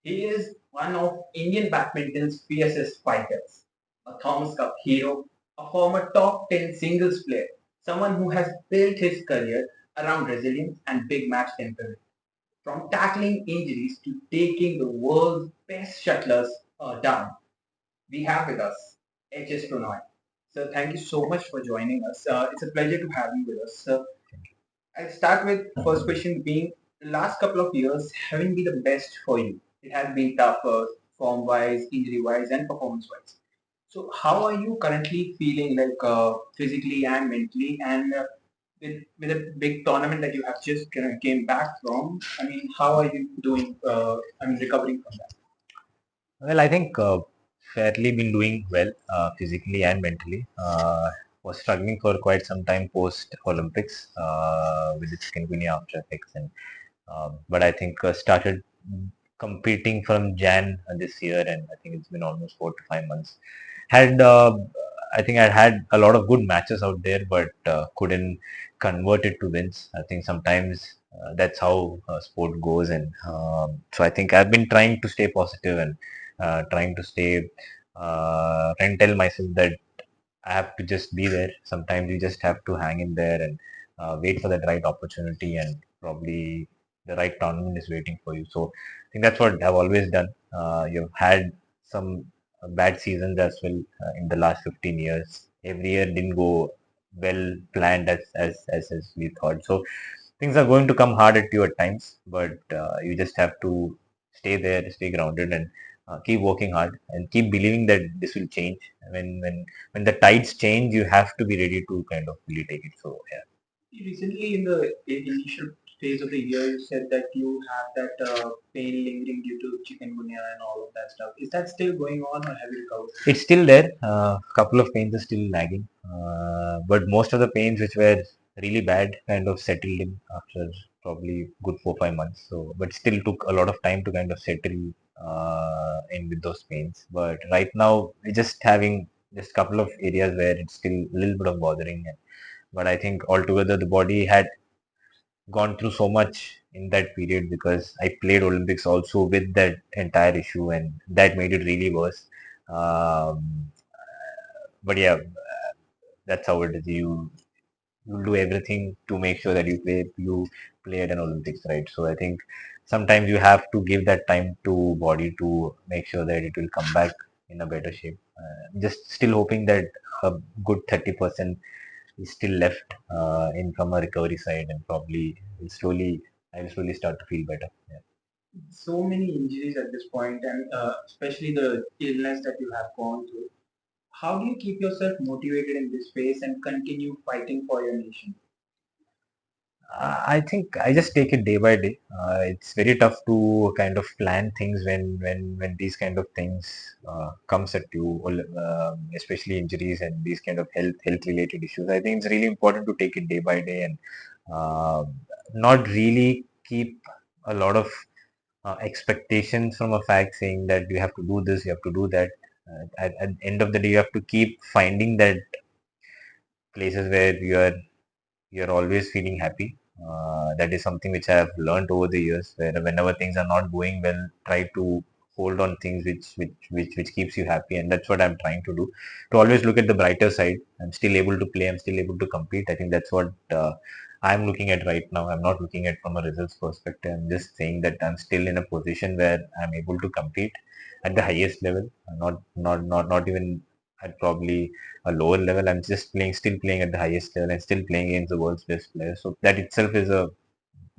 He is one of Indian badminton's fiercest fighters, a Thomas Cup hero, a former top 10 singles player, someone who has built his career around resilience and big match temperament. From tackling injuries to taking the world's best shuttlers down, we have with us HS Prannoy. So thank you so much for joining us. It's a pleasure to have you with us. I'll start with first question being the last couple of years haven't been the best for you. It has been tough form wise, injury wise, and performance wise. So how are you currently feeling like physically and mentally and with a big tournament that you have just came back from? I mean, how are you doing? Recovering from that. Well, I think fairly been doing well physically and mentally. Was struggling for quite some time post Olympics with the chikungunya after effects, and but I think started competing from Jan this year, and I think it's been almost 4 to 5 months. Had I think I had a lot of good matches out there, but couldn't convert it to wins. I think sometimes that's how sport goes, and so I think I've been trying to stay positive and trying to trying to tell myself that I have to just be there. Sometimes you just have to hang in there and wait for that right opportunity, and probably the right tournament is waiting for you. So I think that's what I've always done. You've had some bad seasons as well in the last 15 years. Every year didn't go well planned as we thought. So things are going to come hard at you at times, but you just have to stay there, stay grounded, and keep working hard and keep believing that this will change. When the tides change, you have to be ready to kind of really take it. So yeah. Recently, in the initial phase of the year, you said that you have that pain lingering due to chikungunya and all of that stuff. Is that still going on, or have you recovered? It's still there. A couple of pains are still lagging, but most of the pains which were really bad kind of settled in after probably good 4 5 months. So, but still took a lot of time to kind of settle in with those pains. But right now, we're just having just a couple of areas where it's still a little bit of bothering. But I think altogether the body had gone through so much in that period because I played Olympics also with that entire issue, and that made it really worse. Um, but yeah, that's how it is. You do everything to make sure that you play at an Olympics, right? So I think sometimes you have to give that time to body to make sure that it will come back in a better shape. Just still hoping that a good 30% is still left in from a recovery side, and probably I will slowly start to feel better. Yeah. So many injuries at this point, and especially the illness that you have gone through. How do you keep yourself motivated in this phase and continue fighting for your nation? I think I just take it day by day. It's very tough to kind of plan things when these kind of things comes at you, especially injuries and these kind of health related issues. I think it's really important to take it day by day and uh, not really keep a lot of expectations from a fact saying that you have to do this, you have to do that. At the end of the day, you have to keep finding that places where you're always feeling happy. That is something which I have learned over the years. Where whenever things are not going well, try to hold on things which keeps you happy, and that's what I'm trying to do. To always look at the brighter side. I'm still able to play. I'm still able to compete. I think that's what I'm looking at right now. I'm not looking at from a results perspective. I'm just saying that I'm still in a position where I'm able to compete at the highest level. Not even at probably a lower level. I'm just still playing at the highest level and still playing against the world's best players. So that itself is a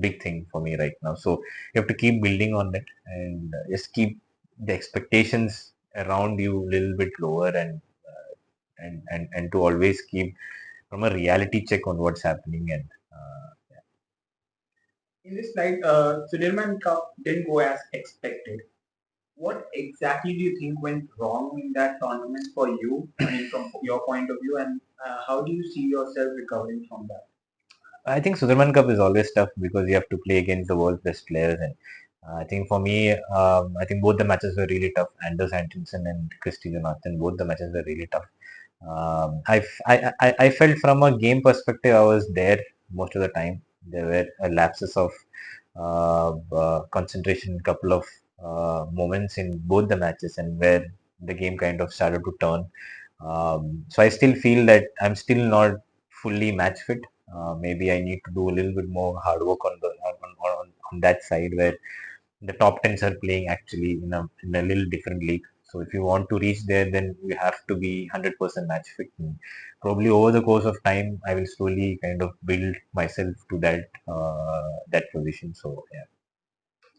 big thing for me right now. So you have to keep building on that and just keep the expectations around you a little bit lower and to always keep from a reality check on what's happening and In this slide, Sudirman Cup didn't go as expected. What exactly do you think went wrong in that tournament for you? I mean, from your point of view, and how do you see yourself recovering from that? I think Sudirman Cup is always tough because you have to play against the world's best players. And I think for me, I think both the matches were really tough. Anders Antonsen and Christy Jonathan, both the matches were really tough. I felt from a game perspective, I was there most of the time. There were lapses of concentration, couple of moments in both the matches and where the game kind of started to turn. So I still feel that I'm still not fully match fit. Maybe I need to do a little bit more hard work on on that side where the top tens are playing actually in a little different league. So if you want to reach there, then you have to be 100% match fit. And probably over the course of time, I will slowly kind of build myself to that position. So yeah.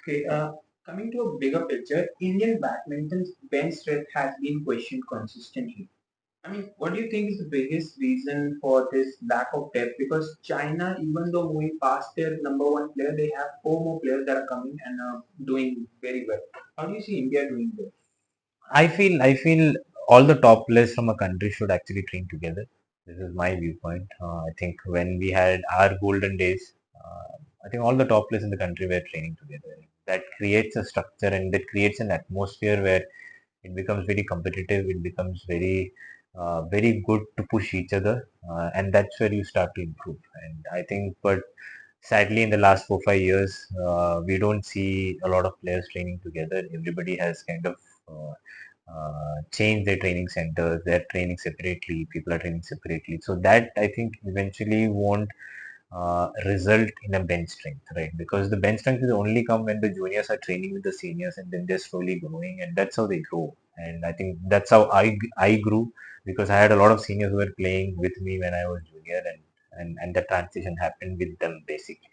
Okay, coming to a bigger picture, Indian badminton's bench strength has been questioned consistently. I mean, what do you think is the biggest reason for this lack of depth? Because China, even though moving past their number one player, they have four more players that are coming and doing very well. How do you see India doing this? I feel all the top players from a country should actually train together. This is my viewpoint. I think when we had our golden days, I think all the top players in the country were training together. That creates a structure and that creates an atmosphere where it becomes very competitive. It becomes very good to push each other, and that's where you start to improve. And I think, but sadly, in the last 4 5 years, we don't see a lot of players training together. Everybody has kind of changed their training centers. They're training separately. People are training separately. So that I think eventually won't result in a bench strength, right? Because the bench strength will only come when the juniors are training with the seniors and then they're slowly growing, and that's how they grow. And I think that's how I grew because I had a lot of seniors who were playing with me when I was junior, and the transition happened with them basically.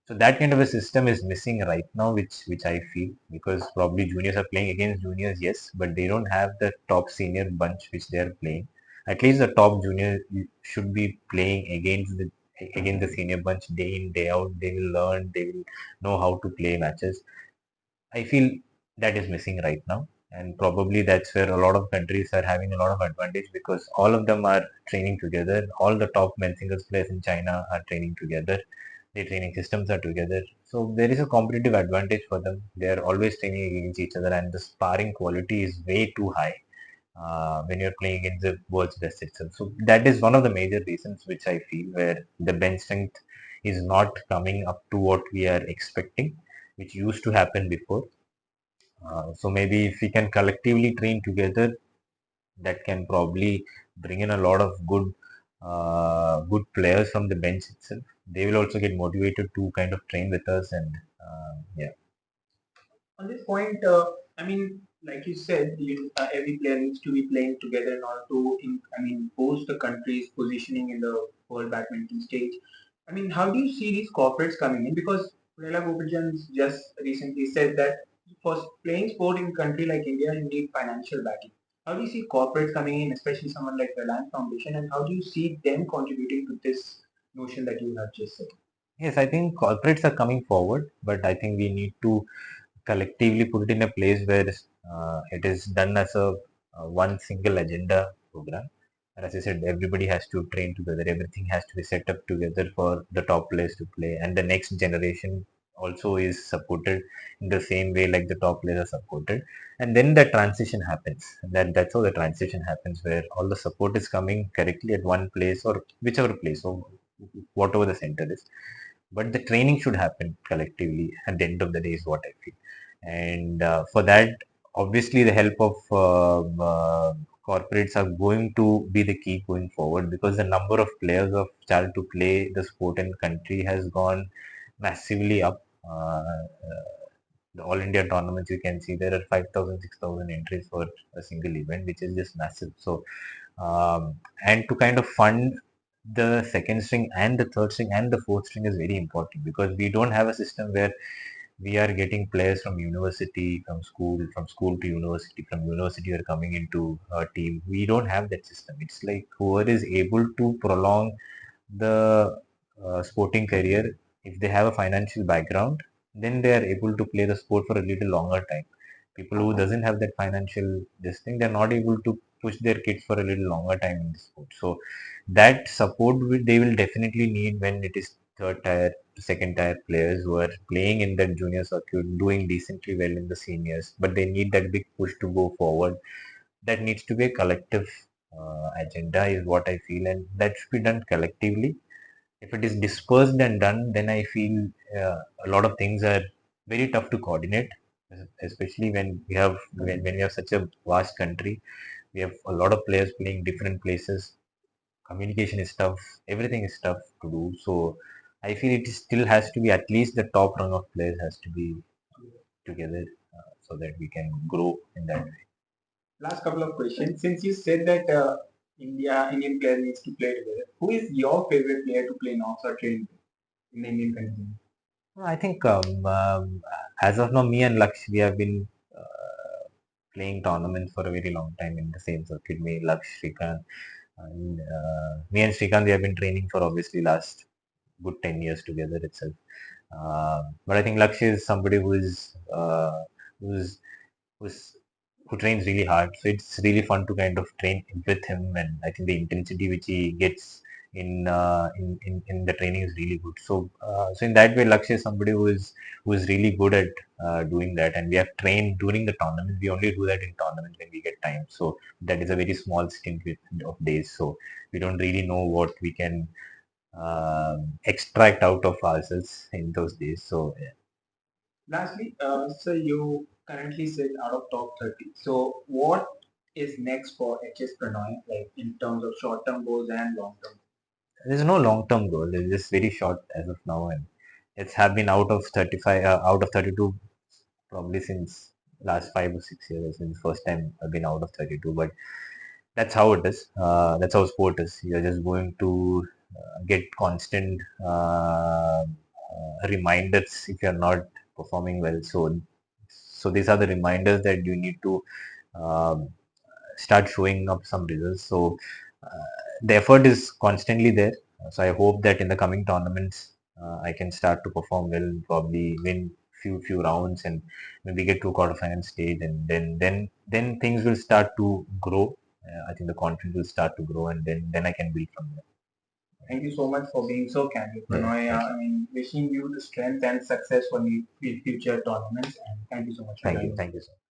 So that kind of a system is missing right now, which I feel because probably juniors are playing against juniors, yes, but they don't have the top senior bunch which they are playing. At least the top junior should be playing against the senior bunch day in day out. They will learn, they will know how to play matches. I feel that is missing right now, and probably that's where a lot of countries are having a lot of advantage because all of them are training together. All the top men singles players in China are training together. Their training systems are together, so there is a competitive advantage for them. They are always training against each other, and the sparring quality is way too high when you're playing against the world's best itself. So that is one of the major reasons which I feel where the bench strength is not coming up to what we are expecting, which used to happen before. So maybe if we can collectively train together, that can probably bring in a lot of good players from the bench itself. They will also get motivated to kind of train with us, and yeah. On this point, I mean, like you said, every player needs to be playing together in order to, boost the country's positioning in the world badminton stage. I mean, how do you see these corporates coming in? Because Prela Gopajan just recently said that for playing sport in a country like India, you need financial backing. How do you see corporates coming in, especially someone like Reliance Foundation, and how do you see them contributing to this notion that you have just said? Yes, I think corporates are coming forward, but I think we need to collectively put it in a place where it is done as a one single agenda program. And as I said, everybody has to train together. Everything has to be set up together for the top players to play, and the next generation also is supported in the same way like the top players are supported. And then the transition happens. That's how the transition happens, where all the support is coming correctly at one place or whichever place or whatever the center is, but the training should happen collectively at the end of the day is what I feel. And for that, obviously the help of corporates are going to be the key going forward because the number of players of child to play the sport in country has gone massively up. The all India tournaments, you can see there are 5,000, 6,000 entries for a single event, which is just massive. So and to kind of fund the second string and the third string and the fourth string is very important because we don't have a system where we are getting players from university, from school to university, from university are coming into a team. We don't have that system. It's like whoever is able to prolong the sporting career, if they have a financial background, then they are able to play the sport for a little longer time. People who doesn't have that financial this thing, they're not able to push their kids for a little longer time in the sport. So that support they will definitely need when it is third tier, second tier players who are playing in that junior circuit, doing decently well in the seniors, but they need that big push to go forward. That needs to be a collective agenda, is what I feel, and that should be done collectively. If it is dispersed and done, then I feel a lot of things are very tough to coordinate. especially when we have such a vast country. We have a lot of players playing different places. Communication is tough. Everything is tough to do. So I feel it still has to be at least the top rung of players has to be together so that we can grow in that way. Last couple of questions. Since you said that Indian player needs to play together, who is your favorite player to play knocks or train with in the Indian country? I think as of now, me and Laksh, we have been playing tournaments for a very long time in the same circuit. Me, Laksh, Shrikant, and, me and Shrikant, we have been training for obviously last good 10 years together itself. But I think Laksh is somebody who's who's who trains really hard. So it's really fun to kind of train with him, and I think the intensity which he gets in the training is really good. So in that way, Lakshya is somebody who is really good at doing that, and we have trained during the tournament. We only do that in tournaments when we get time. So that is a very small stint of days. So we don't really know what we can extract out of ourselves in those days. So yeah. Lastly, so you currently sit out of top 30. So what is next for HS Prannoy, like in terms of short-term goals and long-term? There's no long-term goal. It's just very short as of now, and it's have been out of 35, out of 32 probably since last 5 or 6 years. Since first time I've been out of 32, but that's how it is. That's how sport is. You're just going to get constant reminders if you're not performing well. So these are the reminders that you need to um, start showing up some results. So the effort is constantly there. So I hope that in the coming tournaments, I can start to perform well, probably win few rounds, and maybe get to quarterfinal stage, and then things will start to grow. I think the confidence will start to grow, and then I can build from there. Thank you so much for being so candid, Yeah, Prannoy. thank you, I mean, wishing you the strength and success for the future tournaments. And thank you so much for joining. thank you so much.